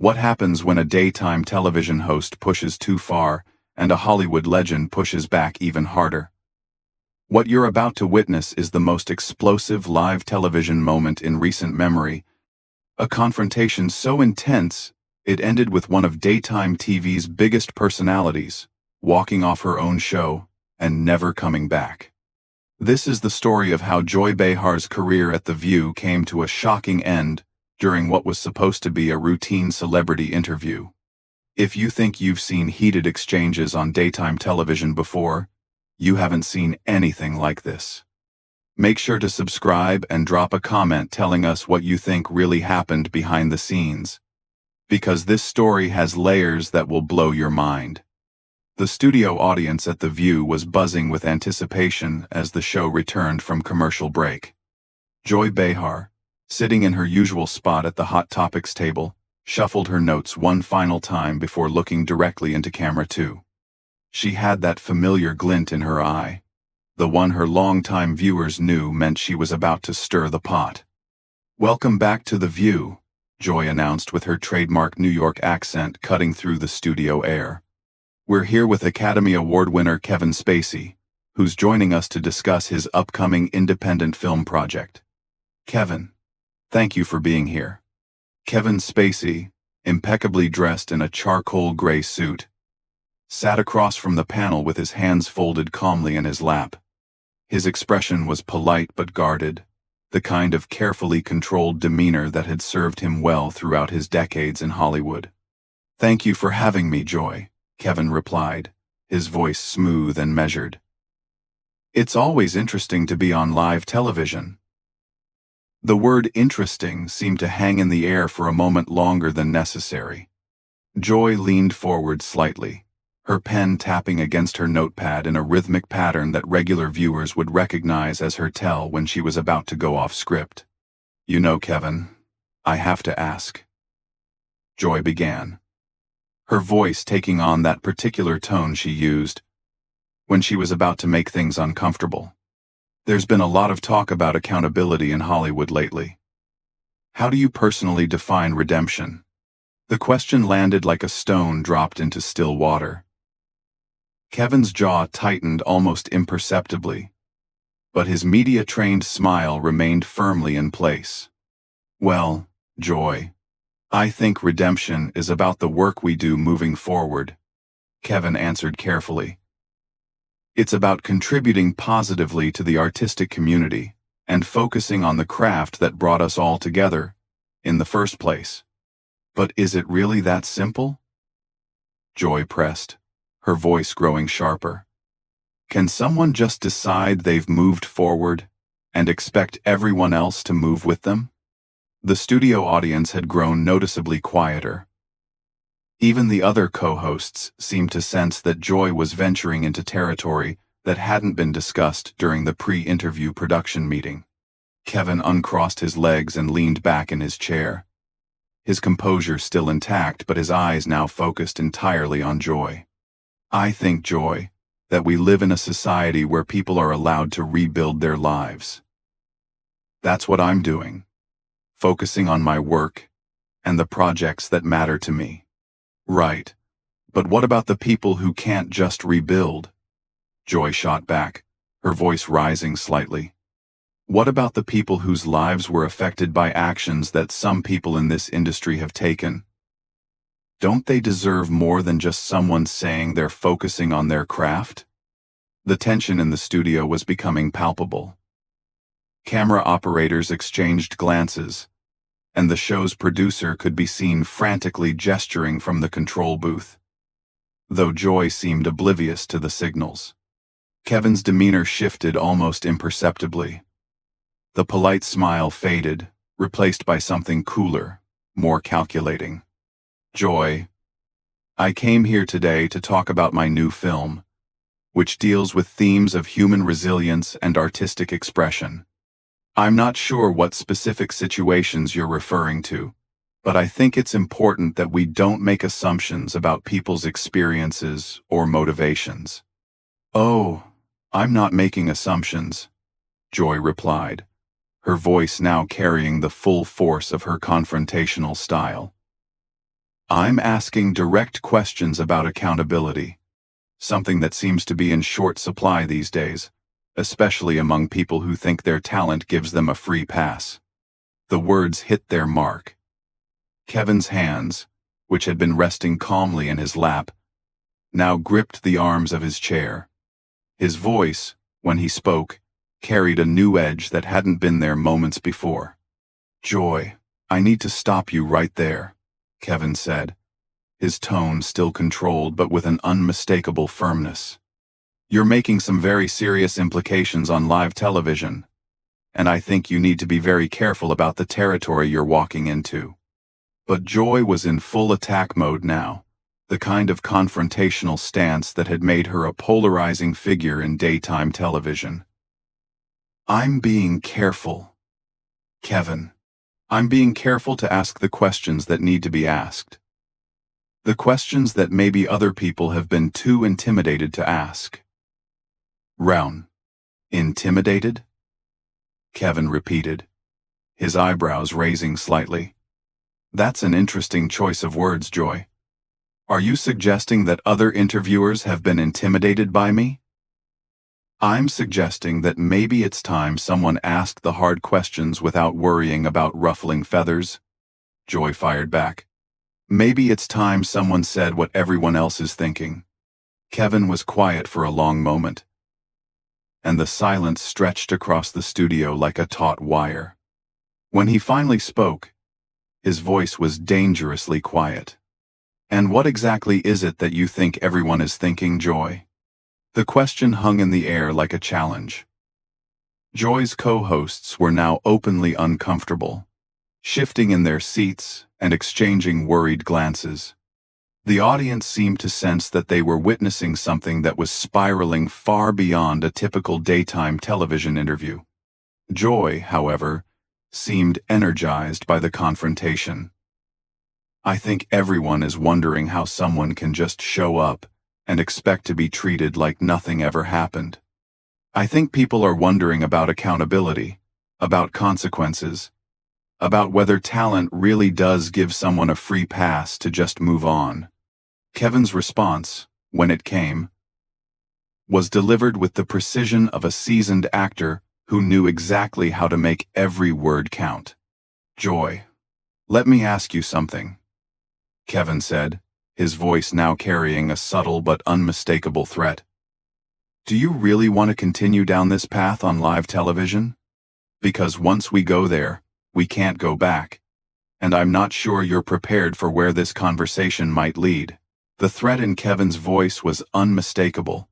What happens when a daytime television host pushes too far and a Hollywood legend pushes back even harder? What you're about to witness is the most explosive live television moment in recent memory, a confrontation so intense it ended with one of daytime TV's biggest personalities walking off her own show and never coming back. This is the story of how Joy Behar's career at The View came to a shocking end during what was supposed to be a routine celebrity interview. If you think you've seen heated exchanges on daytime television before, you haven't seen anything like this. Make sure to subscribe and drop a comment telling us what you think really happened behind the scenes, because this story has layers that will blow your mind. The studio audience at The View was buzzing with anticipation as the show returned from commercial break. Joy Behar, sitting in her usual spot at the Hot Topics table, shuffled her notes one final time before looking directly into camera 2. She had that familiar glint in her eye, the one her longtime viewers knew meant she was about to stir the pot. "Welcome back to The View," Joy announced with her trademark New York accent cutting through the studio air. "We're here with Academy Award winner Kevin Spacey, who's joining us to discuss his upcoming independent film project. Kevin, thank you for being here." Kevin Spacey, impeccably dressed in a charcoal gray suit, sat across from the panel with his hands folded calmly in his lap. His expression was polite but guarded, the kind of carefully controlled demeanor that had served him well throughout his decades in Hollywood. "Thank you for having me, Joy," Kevin replied, his voice smooth and measured. "It's always interesting to be on live television." The word interesting seemed to hang in the air for a moment longer than necessary. Joy leaned forward slightly, her pen tapping against her notepad in a rhythmic pattern that regular viewers would recognize as her tell when she was about to go off script. "You know, Kevin, I have to ask," Joy began, her voice taking on that particular tone she used when she was about to make things uncomfortable. "There's been a lot of talk about accountability in Hollywood lately. How do you personally define redemption?" The question landed like a stone dropped into still water. Kevin's jaw tightened almost imperceptibly, but his media-trained smile remained firmly in place. "Well, Joy, I think redemption is about the work we do moving forward," Kevin answered carefully. "It's about contributing positively to the artistic community and focusing on the craft that brought us all together in the first place." "But is it really that simple?" Joy pressed, her voice growing sharper. "Can someone just decide they've moved forward and expect everyone else to move with them?" The studio audience had grown noticeably quieter. Even the other co-hosts seemed to sense that Joy was venturing into territory that hadn't been discussed during the pre-interview production meeting. Kevin uncrossed his legs and leaned back in his chair, his composure still intact but his eyes now focused entirely on Joy. "I think, Joy, that we live in a society where people are allowed to rebuild their lives. That's what I'm doing, focusing on my work and the projects that matter to me." "Right, but what about the people who can't just rebuild?" Joy shot back, her voice rising slightly. "What about the people whose lives were affected by actions that some people in this industry have taken? Don't they deserve more than just someone saying they're focusing on their craft?" The tension in the studio was becoming palpable. Camera operators exchanged glances, and the show's producer could be seen frantically gesturing from the control booth, though Joy seemed oblivious to the signals. Kevin's demeanor shifted almost imperceptibly. The polite smile faded, replaced by something cooler, more calculating. "Joy, I came here today to talk about my new film, which deals with themes of human resilience and artistic expression. I'm not sure what specific situations you're referring to, but I think it's important that we don't make assumptions about people's experiences or motivations." "Oh, I'm not making assumptions," Joy replied, her voice now carrying the full force of her confrontational style. I'm asking direct questions about accountability, something that seems to be in short supply these days, especially among people who think their talent gives them a free pass. The words hit their mark. Kevin's hands, which had been resting calmly in his lap, now gripped the arms of his chair. His voice, when he spoke, carried a new edge that hadn't been there moments before. "Joy, I need to stop you right there," Kevin said, his tone still controlled but with an unmistakable firmness. "You're making some very serious implications on live television, and I think you need to be very careful about the territory you're walking into." But Joy was in full attack mode now, the kind of confrontational stance that had made her a polarizing figure in daytime television. "I'm being careful, Kevin. I'm being careful to ask the questions that need to be asked. The questions that maybe other people have been too intimidated to ask." "Round. Intimidated?" Kevin repeated, his eyebrows raising slightly. "That's an interesting choice of words, Joy. Are you suggesting that other interviewers have been intimidated by me?" "I'm suggesting that maybe it's time someone asked the hard questions without worrying about ruffling feathers," Joy fired back. "Maybe it's time someone said what everyone else is thinking." Kevin was quiet for a long moment, and the silence stretched across the studio like a taut wire. When he finally spoke, his voice was dangerously quiet. "And what exactly is it that you think everyone is thinking, Joy?" The question hung in the air like a challenge. Joy's co-hosts were now openly uncomfortable, shifting in their seats and exchanging worried glances. The audience seemed to sense that they were witnessing something that was spiraling far beyond a typical daytime television interview. Joy, however, seemed energized by the confrontation. "I think everyone is wondering how someone can just show up and expect to be treated like nothing ever happened. I think people are wondering about accountability, about consequences, about whether talent really does give someone a free pass to just move on." Kevin's response, when it came, was delivered with the precision of a seasoned actor who knew exactly how to make every word count. "Joy, let me ask you something," Kevin said, his voice now carrying a subtle but unmistakable threat. "Do you really want to continue down this path on live television? Because once we go there, we can't go back, and I'm not sure you're prepared for where this conversation might lead." The threat in Kevin's voice was unmistakable,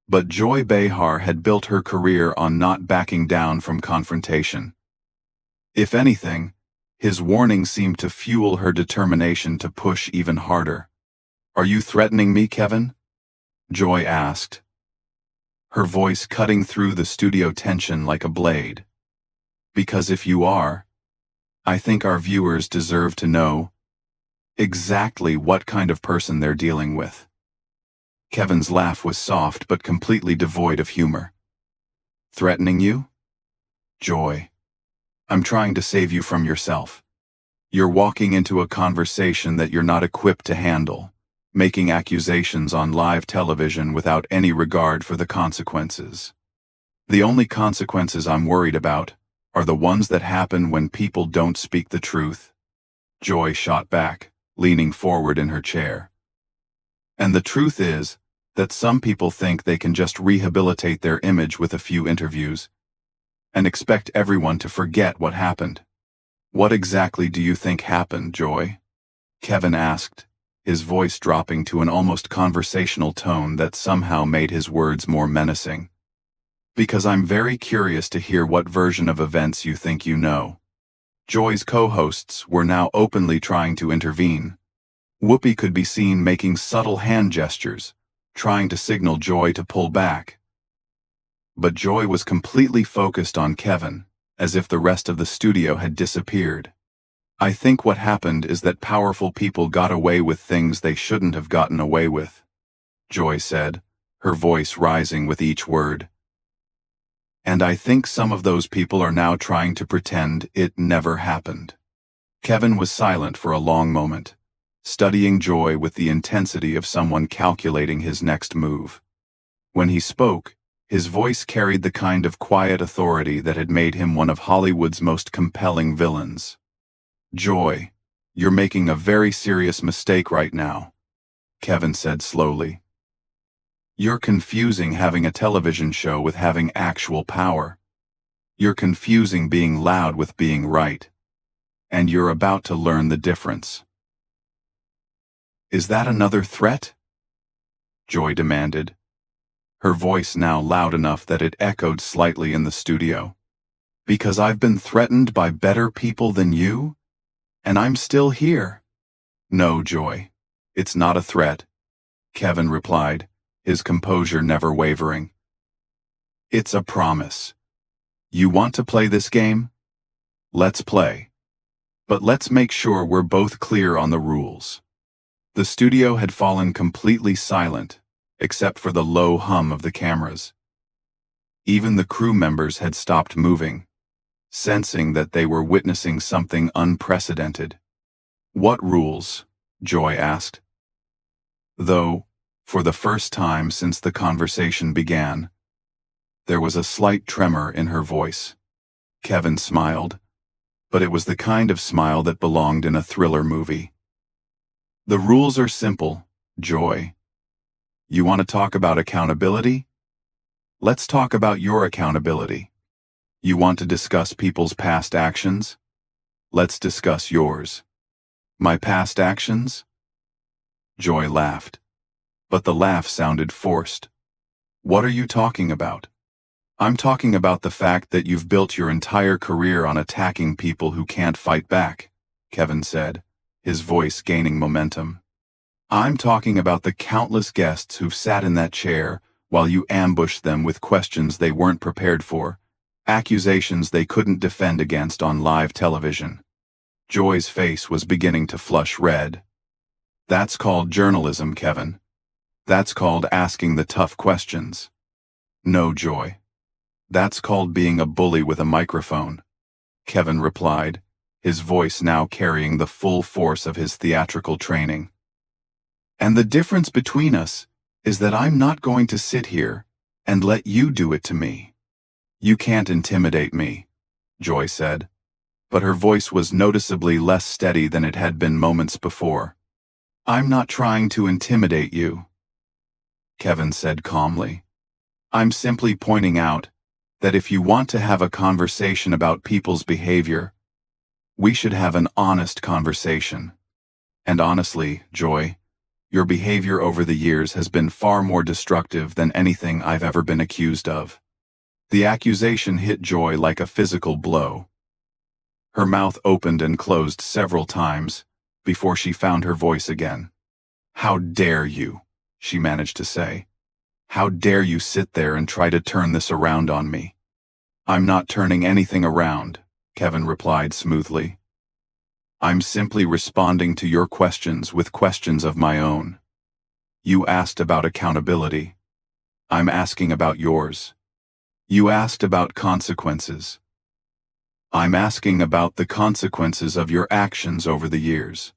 but Joy Behar had built her career on not backing down from confrontation. If anything, his warning seemed to fuel her determination to push even harder. "Are you threatening me, Kevin?" Joy asked, her voice cutting through the studio tension like a blade. "Because if you are, I think our viewers deserve to know exactly what kind of person they're dealing with." Kevin's laugh was soft but completely devoid of humor. "Threatening you? Joy, I'm trying to save you from yourself. You're walking into a conversation that you're not equipped to handle, making accusations on live television without any regard for the consequences. The only consequences I'm worried about are the ones that happen when people don't speak the truth." Joy shot back, leaning forward in her chair. "And the truth is that some people think they can just rehabilitate their image with a few interviews and expect everyone to forget what happened." "What exactly do you think happened, Joy?" Kevin asked, his voice dropping to an almost conversational tone that somehow made his words more menacing. "Because I'm very curious to hear what version of events you think you know." Joy's co-hosts were now openly trying to intervene. Whoopi could be seen making subtle hand gestures, trying to signal Joy to pull back. But Joy was completely focused on Kevin, as if the rest of the studio had disappeared. "I think what happened is that powerful people got away with things they shouldn't have gotten away with," Joy said, her voice rising with each word. "And I think some of those people are now trying to pretend it never happened." Kevin was silent for a long moment, studying Joy with the intensity of someone calculating his next move. When he spoke, his voice carried the kind of quiet authority that had made him one of Hollywood's most compelling villains. "Joy, you're making a very serious mistake right now," Kevin said slowly. "You're confusing having a television show with having actual power. You're confusing being loud with being right. And you're about to learn the difference." "Is that another threat?" Joy demanded, her voice now loud enough that it echoed slightly in the studio. "Because I've been threatened by better people than you? And I'm still here." "No, Joy, it's not a threat," Kevin replied, his composure never wavering. "It's a promise. You want to play this game? Let's play. But let's make sure we're both clear on the rules." The studio had fallen completely silent, except for the low hum of the cameras. Even the crew members had stopped moving, sensing that they were witnessing something unprecedented. "What rules?" Joy asked. Though, for the first time since the conversation began, there was a slight tremor in her voice. Kevin smiled, but it was the kind of smile that belonged in a thriller movie. "The rules are simple, Joy. You want to talk about accountability? Let's talk about your accountability. You want to discuss people's past actions? Let's discuss yours." "My past actions?" Joy laughed, but the laugh sounded forced. "What are you talking about?" "I'm talking about the fact that you've built your entire career on attacking people who can't fight back," Kevin said, his voice gaining momentum. "I'm talking about the countless guests who've sat in that chair while you ambushed them with questions they weren't prepared for, accusations they couldn't defend against on live television." Joy's face was beginning to flush red. "That's called journalism, Kevin. That's called asking the tough questions." "No, Joy. That's called being a bully with a microphone," Kevin replied, his voice now carrying the full force of his theatrical training. "And the difference between us is that I'm not going to sit here and let you do it to me." "You can't intimidate me," Joy said, but her voice was noticeably less steady than it had been moments before. "I'm not trying to intimidate you," Kevin said calmly. "I'm simply pointing out that if you want to have a conversation about people's behavior, we should have an honest conversation. And honestly, Joy, your behavior over the years has been far more destructive than anything I've ever been accused of." The accusation hit Joy like a physical blow. Her mouth opened and closed several times before she found her voice again. "How dare you?" she managed to say. "How dare you sit there and try to turn this around on me?" "I'm not turning anything around," Kevin replied smoothly. "I'm simply responding to your questions with questions of my own. You asked about accountability. I'm asking about yours. You asked about consequences. I'm asking about the consequences of your actions over the years."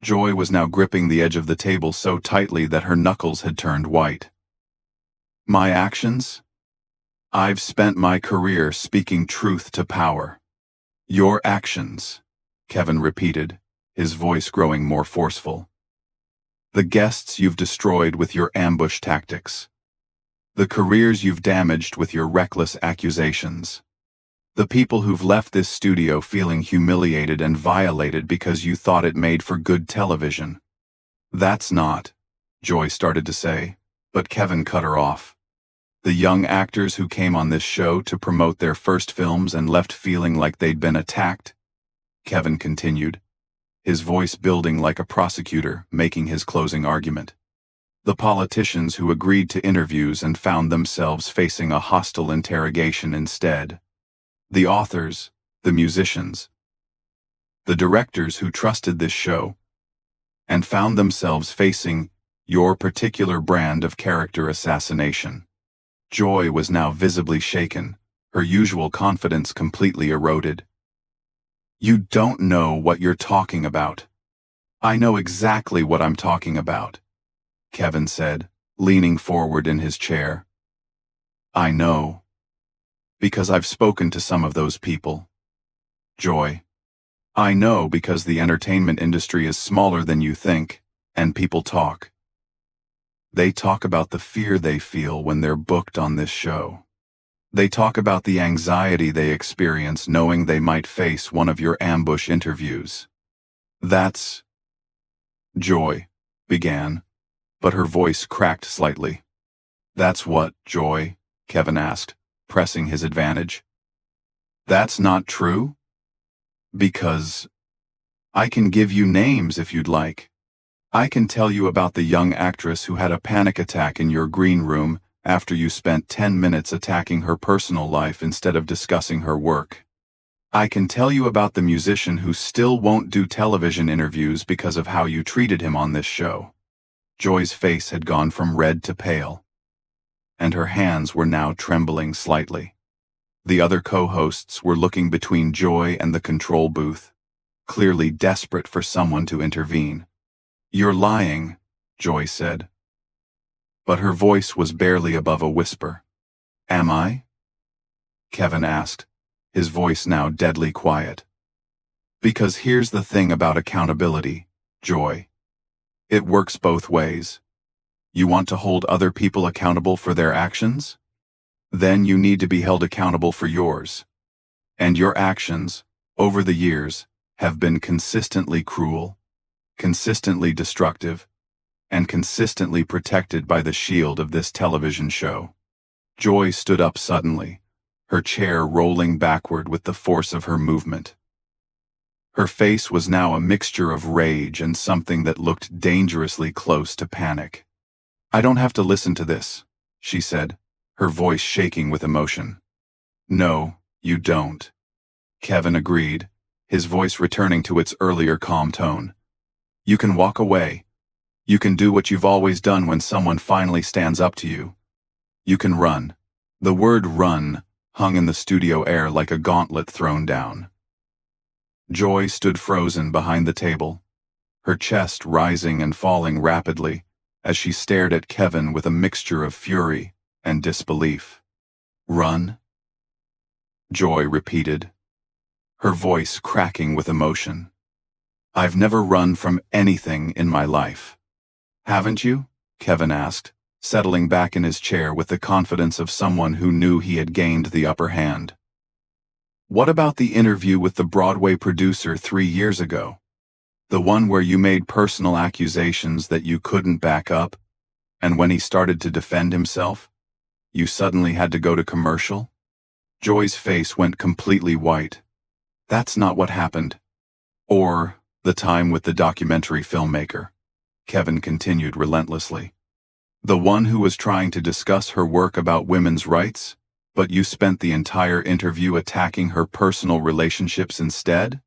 Joy was now gripping the edge of the table so tightly that her knuckles had turned white. "My actions? I've spent my career speaking truth to power." "Your actions," Kevin repeated, his voice growing more forceful. "The guests you've destroyed with your ambush tactics. The careers you've damaged with your reckless accusations. The people who've left this studio feeling humiliated and violated because you thought it made for good television." "That's not," Joy started to say, but Kevin cut her off. "The young actors who came on this show to promote their first films and left feeling like they'd been attacked," Kevin continued, his voice building like a prosecutor making his closing argument. "The politicians who agreed to interviews and found themselves facing a hostile interrogation instead. The authors, the musicians, the directors who trusted this show and found themselves facing your particular brand of character assassination." Joy was now visibly shaken, her usual confidence completely eroded. "You don't know what you're talking about. I know exactly what I'm talking about, Kevin said, leaning forward in his chair. I know. Because I've spoken to some of those people. Joy. I know because the entertainment industry is smaller than you think, and people talk. They talk about the fear they feel when they're booked on this show. They talk about the anxiety they experience knowing they might face one of your ambush interviews. That's... Joy began, but her voice cracked slightly. That's what, Joy? Kevin asked, pressing his advantage. That's not true? Because I can give you names if you'd like. I can tell you about the young actress who had a panic attack in your green room after you spent 10 minutes attacking her personal life instead of discussing her work. I can tell you about the musician who still won't do television interviews because of how you treated him on this show. Joy's face had gone from red to pale, and her hands were now trembling slightly. The other co-hosts were looking between Joy and the control booth, clearly desperate for someone to intervene. You're lying, Joy said. But her voice was barely above a whisper. Am I? Kevin asked, his voice now deadly quiet. Because here's the thing about accountability, Joy. It works both ways. You want to hold other people accountable for their actions? Then you need to be held accountable for yours. And your actions, over the years, have been consistently cruel, consistently destructive, and consistently protected by the shield of this television show. Joy stood up suddenly, her chair rolling backward with the force of her movement. Her face was now a mixture of rage and something that looked dangerously close to panic. I don't have to listen to this, she said, her voice shaking with emotion. No, you don't. Kevin agreed, his voice returning to its earlier calm tone. You can walk away. You can do what you've always done when someone finally stands up to you. You can run. The word run hung in the studio air like a gauntlet thrown down. Joy stood frozen behind the table, her chest rising and falling rapidly as she stared at Kevin with a mixture of fury and disbelief. Run? Joy repeated, her voice cracking with emotion. I've never run from anything in my life. Haven't you? Kevin asked, settling back in his chair with the confidence of someone who knew he had gained the upper hand. What about the interview with the Broadway producer 3 years ago? The one where you made personal accusations that you couldn't back up, and when he started to defend himself, you suddenly had to go to commercial? Joy's face went completely white. That's not what happened. Or the time with the documentary filmmaker, Kevin continued relentlessly. The one who was trying to discuss her work about women's rights, but you spent the entire interview attacking her personal relationships instead?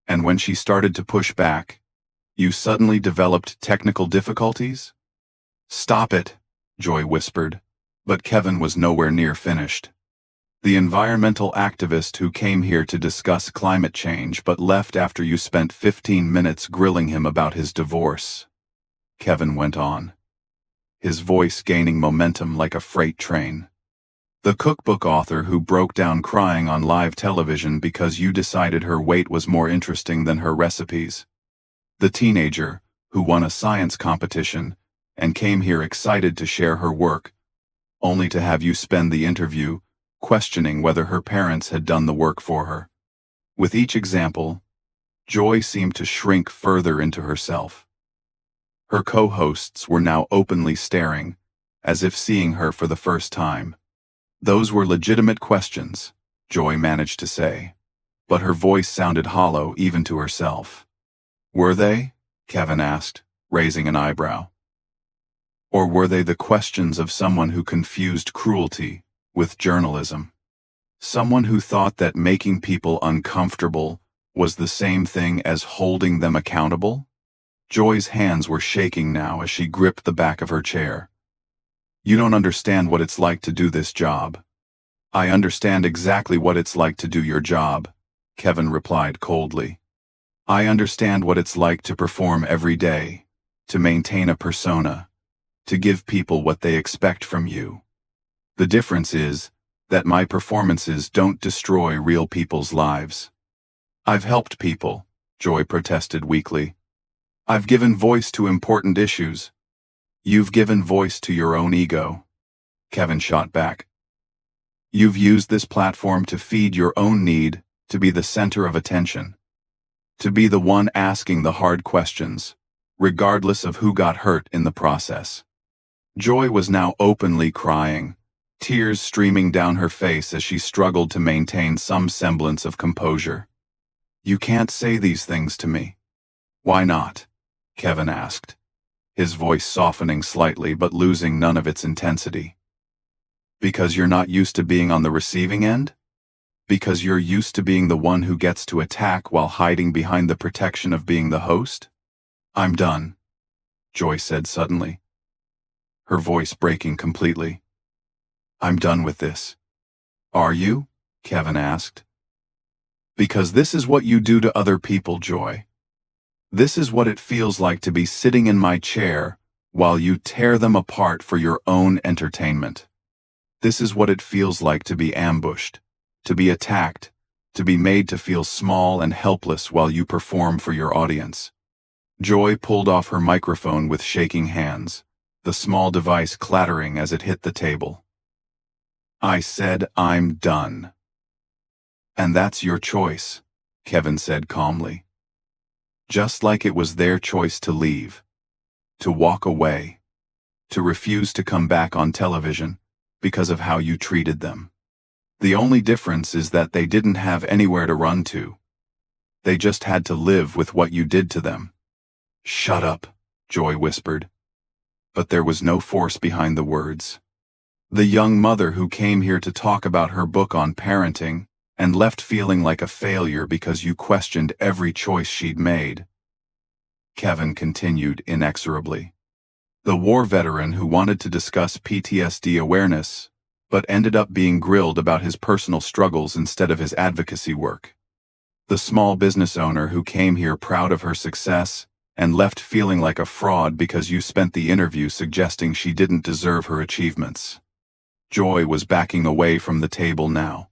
And when she started to push back, you suddenly developed technical difficulties? Stop it, Joy whispered, but Kevin was nowhere near finished. The environmental activist who came here to discuss climate change but left after you spent 15 minutes grilling him about his divorce. Kevin went on, his voice gaining momentum like a freight train. The cookbook author who broke down crying on live television because you decided her weight was more interesting than her recipes. The teenager who won a science competition and came here excited to share her work, only to have you spend the interview questioning whether her parents had done the work for her. With each example, Joy seemed to shrink further into herself. Her co-hosts were now openly staring, as if seeing her for the first time. Those were legitimate questions, Joy managed to say, but her voice sounded hollow even to herself. Were they? Kevin asked, raising an eyebrow. Or were they the questions of someone who confused cruelty with journalism? Someone who thought that making people uncomfortable was the same thing as holding them accountable? Joy's hands were shaking now as she gripped the back of her chair. You don't understand what it's like to do this job. I understand exactly what it's like to do your job, Kevin replied coldly. I understand what it's like to perform every day, to maintain a persona, to give people what they expect from you. The difference is that my performances don't destroy real people's lives. I've helped people, Joy protested weakly. I've given voice to important issues. You've given voice to your own ego. Kevin shot back. You've used this platform to feed your own need to be the center of attention, to be the one asking the hard questions, regardless of who got hurt in the process. Joy was now openly crying, tears streaming down her face as she struggled to maintain some semblance of composure. You can't say these things to me. Why not? Kevin asked, his voice softening slightly but losing none of its intensity. Because you're not used to being on the receiving end? Because you're used to being the one who gets to attack while hiding behind the protection of being the host? I'm done, Joy said suddenly, her voice breaking completely. I'm done with this. Are you? Kevin asked. Because this is what you do to other people, Joy. This is what it feels like to be sitting in my chair while you tear them apart for your own entertainment. This is what it feels like to be ambushed, to be attacked, to be made to feel small and helpless while you perform for your audience. Joy pulled off her microphone with shaking hands, the small device clattering as it hit the table. I said I'm done. And that's your choice, Kevin said calmly. Just like it was their choice to leave, to walk away, to refuse to come back on television because of how you treated them. The only difference is that they didn't have anywhere to run to. They just had to live with what you did to them. Shut up, Joy whispered. But there was no force behind the words. The young mother who came here to talk about her book on parenting and left feeling like a failure because you questioned every choice she'd made. Kevin continued inexorably. The war veteran who wanted to discuss PTSD awareness, but ended up being grilled about his personal struggles instead of his advocacy work. The small business owner who came here proud of her success and left feeling like a fraud because you spent the interview suggesting she didn't deserve her achievements. Joy was backing away from the table now,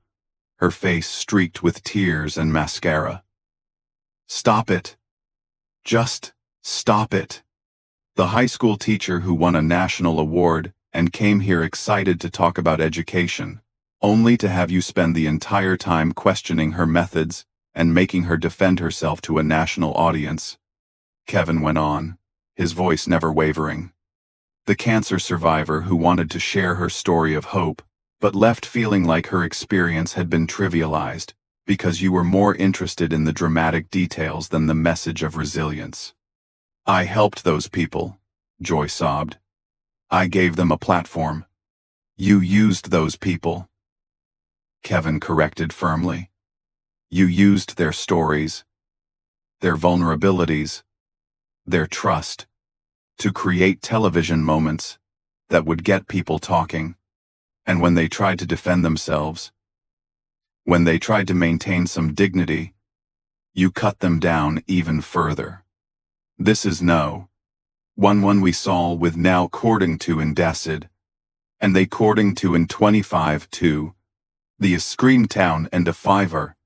her face streaked with tears and mascara. Stop it. Just stop it. The high school teacher who won a national award and came here excited to talk about education, only to have you spend the entire time questioning her methods and making her defend herself to a national audience. Kevin went on, his voice never wavering. The cancer survivor who wanted to share her story of hope, but left feeling like her experience had been trivialized because you were more interested in the dramatic details than the message of resilience. I helped those people, Joy sobbed. I gave them a platform. You used those people. Kevin corrected firmly. You used their stories, their vulnerabilities, their trust, to create television moments that would get people talking. And when they tried to defend themselves, when they tried to maintain some dignity, you cut them down even further. This is one we saw with now courting to in Decid, and they courting to in 25 too, the Scream Town and a Fiver.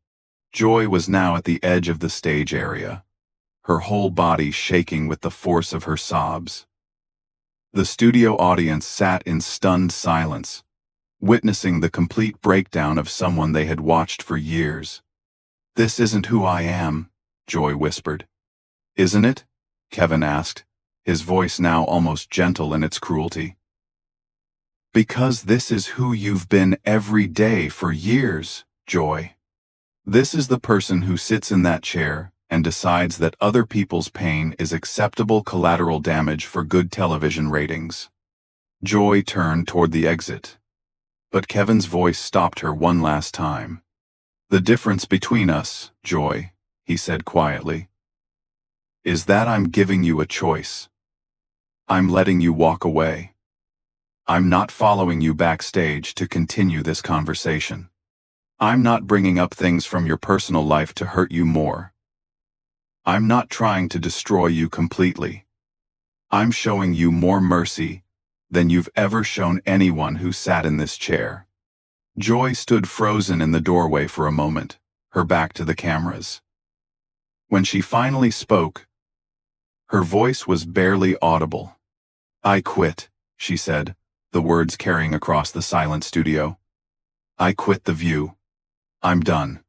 Joy was now at the edge of the stage area, her whole body shaking with the force of her sobs. The studio audience sat in stunned silence, witnessing the complete breakdown of someone they had watched for years. This isn't who I am, Joy whispered. Isn't it? Kevin asked, his voice now almost gentle in its cruelty. Because this is who you've been every day for years, Joy. This is the person who sits in that chair and decides that other people's pain is acceptable collateral damage for good television ratings. Joy turned toward the exit, but Kevin's voice stopped her one last time. The difference between us, Joy, he said quietly, is that I'm giving you a choice. I'm letting you walk away. I'm not following you backstage to continue this conversation. I'm not bringing up things from your personal life to hurt you more. I'm not trying to destroy you completely. I'm showing you more mercy than you've ever shown anyone who sat in this chair." Joy stood frozen in the doorway for a moment, her back to the cameras. When she finally spoke, her voice was barely audible. "I quit," she said, the words carrying across the silent studio. "I quit The View. I'm done."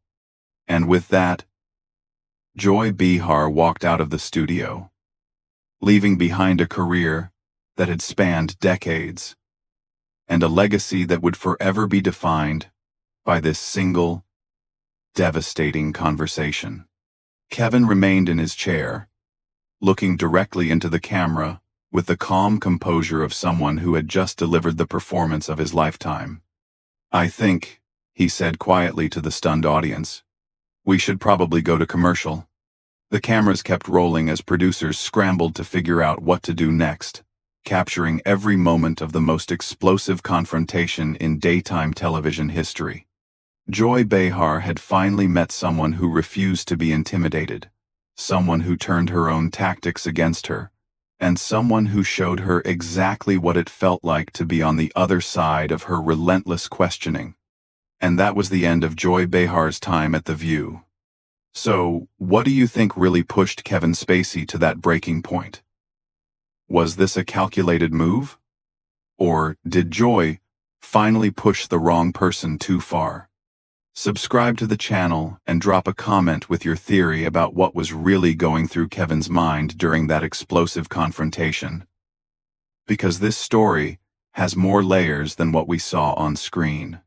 And with that, Joy Behar walked out of the studio, leaving behind a career that had spanned decades, and a legacy that would forever be defined by this single, devastating conversation. Kevin remained in his chair, looking directly into the camera with the calm composure of someone who had just delivered the performance of his lifetime. "I think," he said quietly to the stunned audience, "we should probably go to commercial." The cameras kept rolling as producers scrambled to figure out what to do next, capturing every moment of the most explosive confrontation in daytime television history. Joy Behar had finally met someone who refused to be intimidated, someone who turned her own tactics against her, and someone who showed her exactly what it felt like to be on the other side of her relentless questioning. And that was the end of Joy Behar's time at The View. So, what do you think really pushed Kevin Spacey to that breaking point? Was this a calculated move? Or did Joy finally push the wrong person too far? Subscribe to the channel and drop a comment with your theory about what was really going through Kevin's mind during that explosive confrontation. Because this story has more layers than what we saw on screen.